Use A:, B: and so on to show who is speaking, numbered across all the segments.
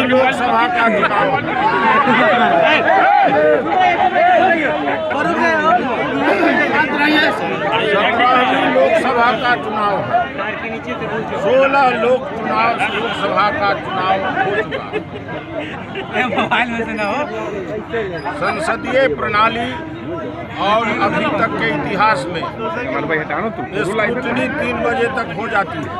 A: लोकसभा का चुनाव 17वीं लोकसभा का चुनाव है। 16 लोकसभा का चुनाव हो चुका। संसदीय प्रणाली और अभी तक के इतिहास में स्क्रूटनी 3 बजे तक हो जाती है।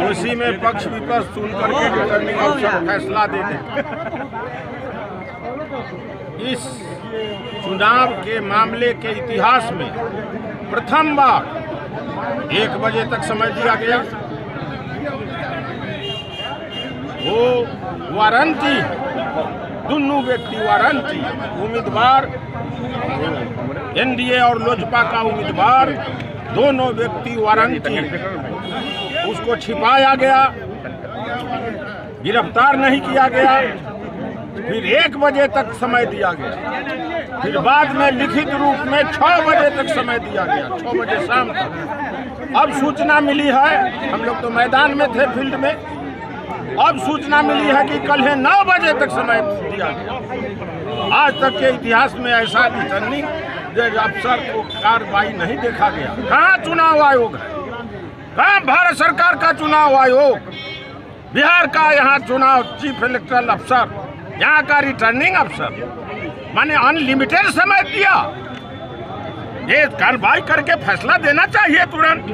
A: उसी में पक्ष विपक्ष सुन करके रिटर्निंग अफसर फैसला दे देते। इस चुनाव के मामले के इतिहास में प्रथम बार 1 बजे तक समय दिया गया। वो वारंटी, दोनों व्यक्ति वारंटी, उम्मीदवार एनडीए और लोजपा का उम्मीदवार, दोनों व्यक्ति वारंटी, उसको छिपाया गया, गिरफ्तार नहीं किया गया। फिर 1 बजे तक समय दिया गया। फिर बाद में लिखित रूप में 6 बजे तक समय दिया गया, 6 बजे शाम तक। अब सूचना मिली है, हम लोग तो मैदान में थे, फील्ड में। अब सूचना मिली है कि कल 9 बजे तक समय दिया गया। आज तक के इतिहास में ऐसा रिटर्निंग अफसर को कार्रवाई नहीं देखा गया। कहाँ चुनाव आयोग है? कहाँ भारत सरकार का चुनाव आयोग? बिहार का यहाँ चुनाव चीफ इलेक्टोरल अफसर, यहाँ का रिटर्निंग अफसर, माने अनलिमिटेड समय दिया। ये कार्रवाई करके फैसला देना चाहिए तुरंत।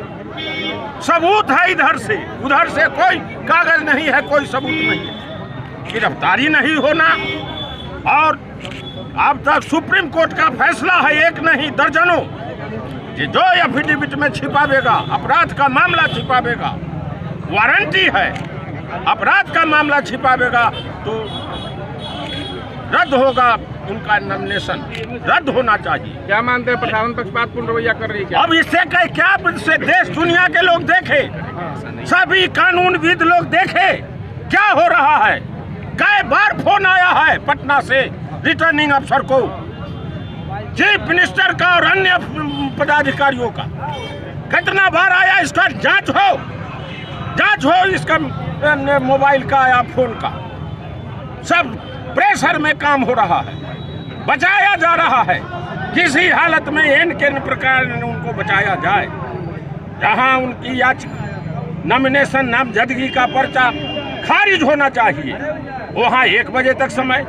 A: सबूत है इधर से, उधर से कोई कागज नहीं है, कोई सबूत नहीं है, गिरफ्तारी नहीं होना। और अब तक सुप्रीम कोर्ट का फैसला है, एक नहीं दर्जनों, कि जो एफिडेविट में छिपावेगा, अपराध का मामला छिपावेगा, वारंटी है, अपराध का मामला छिपावेगा तो रद्द होगा, उनका नॉमिनेशन रद्द होना चाहिए।
B: क्या मानते हैं प्रशासन पक्षपातपूर्ण रवैया कर रही है?
A: अब इससे क्या से देश दुनिया के लोग देखे, सभी कानूनविद लोग देखे क्या हो रहा है। कई बार फोन आया है पटना से रिटर्निंग अफसर को, चीफ मिनिस्टर का और अन्य पदाधिकारियों का। कितना बार आया, इसका जांच हो इसका मोबाइल का या फोन का। सब प्रेशर में काम हो रहा है, बचाया जा रहा है। किसी हालत में इन के प्रकार उनको बचाया जाए। जहां उनकी नॉमिनेशन नामजदगी का पर्चा खारिज होना चाहिए, वहां 1 बजे तक समय,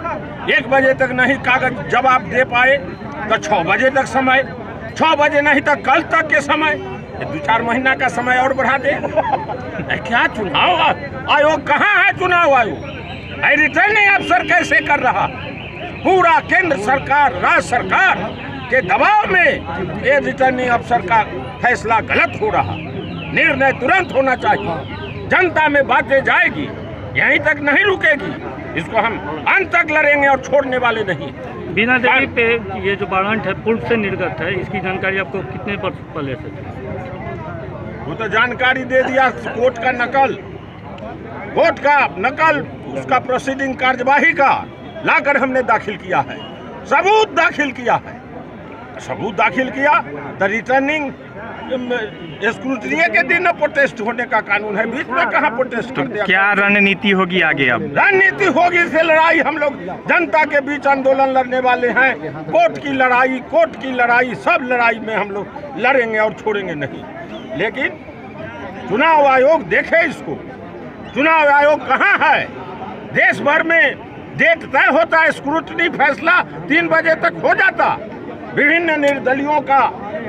A: 1 बजे तक नहीं कागज जवाब दे पाए तो 6 बजे तक समय, 6 बजे नहीं तो कल तक के समय, 2-4 महीना का समय और बढ़ा दे। क्या चुनाव आयोग कहाँ है? चुनाव आयोग रिटर्निंग अफसर कैसे कर रहा? पूरा केंद्र सरकार, राज्य सरकार के दबाव में ये रिटर्निंग अफसर का फैसला गलत हो रहा। निर्णय तुरंत होना चाहिए। जनता में बातें जाएगी, यहीं तक नहीं रुकेगी। इसको हम अंत तक लड़ेंगे और छोड़ने वाले नहीं।
C: बिना देरी पे ये जो वारंट है पूर्व से निर्गत है, इसकी जानकारी आपको कितने वर्ष पहले से?
A: वो तो जानकारी दे दिया। कोर्ट का नकल, उसका प्रोसीडिंग कार्यवाही का लाकर हमने दाखिल किया है, सबूत दाखिल किया तो रिटर्निंग स्क्रूटनी के दिन प्रोटेस्ट होने का कानून है, बीच में कहाँ प्रोटेस्ट करते हैं?
D: क्या रणनीति होगी आगे? अब
A: रणनीति होगी से लड़ाई। हम लोग जनता के बीच आंदोलन लड़ने वाले हैं। कोर्ट की लड़ाई, सब लड़ाई में हम लोग लड़ेंगे और छोड़ेंगे नहीं। लेकिन चुनाव आयोग देखे इसको। चुनाव आयोग कहाँ है? देश भर में डेट तय होता है, स्क्रूटनी फैसला 3 बजे तक हो जाता। विभिन्न निर्दलियों का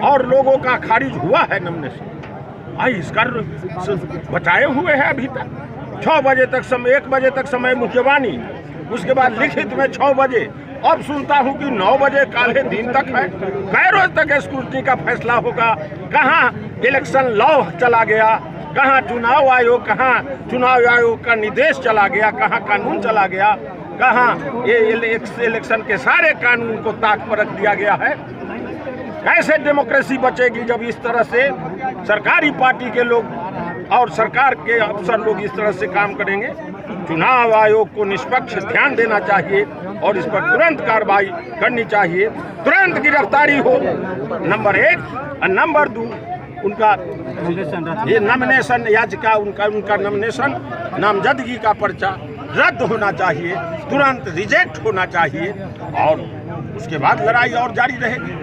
A: और लोगों का खारिज हुआ है नॉमिनेशन। इसका बचाए हुए हैं अभी तक। 6 बजे तक समय, 1 बजे तक समय मुख्यवाणी, उसके बाद लिखित में 6 बजे। अब सुनता हूँ कि 9 बजे काले दिन तक है। कई रोज तक स्क्रूटनी का फैसला होगा। कहाँ इलेक्शन लॉ चला गया, कहाँ चुनाव आयोग का निर्देश चला गया, कहाँ कानून चला गया, कहाँ ये इलेक्शन के सारे कानून को ताक पर रख दिया गया है। कैसे डेमोक्रेसी बचेगी जब इस तरह से सरकारी पार्टी के लोग और सरकार के अफसर लोग इस तरह से काम करेंगे? चुनाव आयोग को निष्पक्ष ध्यान देना चाहिए और इस पर तुरंत कार्रवाई करनी चाहिए, तुरंत गिरफ्तारी हो, नंबर 1। और नंबर 2, उनका ये नॉमिनेशन याचिका उनका नॉमिनेशन नामजदगी का पर्चा रद्द होना चाहिए, तुरंत रिजेक्ट होना चाहिए और उसके बाद लड़ाई और जारी रहेगी।